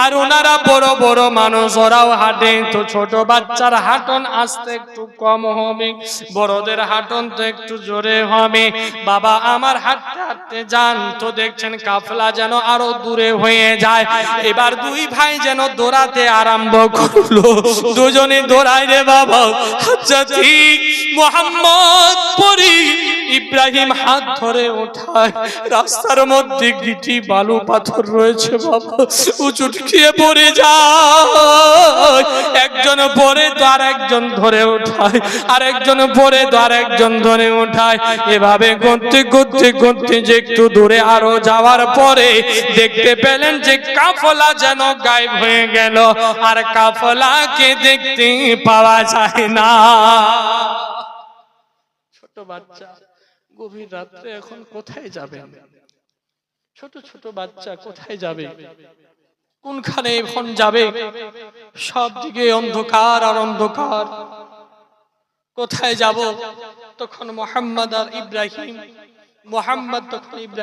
আর ওনারা বড় বড় মানুষ, ওরাও হাঁটে, তো ছোট বাচ্চার হাঁটন আসতে একটু কম হবে, বড়দের হাঁটন তো একটু জোরে হবে। বাবা আমার হাঁটতে হাঁটতে যান, তো দেখছেন কাফলা যেন আরো দূরে হয়ে যায়। এবার দুই ভাই যেন দৌড়াতে আরম্ভ করলো, দুজনে দৌড়ায় রে বাবা। আচ্ছা ঠিক মোহাম্মদ পরি ইব্রাহিম হাত ধরে ওঠায়, রাস্তার মধ্যে গিটি বালু পাথর রয়েছে বাবা, উঁচুট খেয়ে পড়ে যায়। একজন পরে তো আর একজন ধরে ওঠায়, আর একজন পরে তো আর একজন ধরে ওঠায়। এভাবে করতে করতে করতে যে একটু দূরে আরো যাওয়ার পরে দেখতে পেলেন যে কাফলা যেন গায়েব হয়ে গেল, আর কাফলাকে দেখতে পাওয়া যায় না। ছোট বাচ্চা গভীর রাত্রে এখন কোথায় যাবে? ছোট ছোট বাচ্চা কোথায় যাবে? কোনখানে এখন যাবে? সব দিকে অন্ধকার আর অন্ধকার, কোথায় যাব? তখন মোহাম্মদ আর ইব্রাহিম, মোহাম্মদ তখন ইব্রাহিম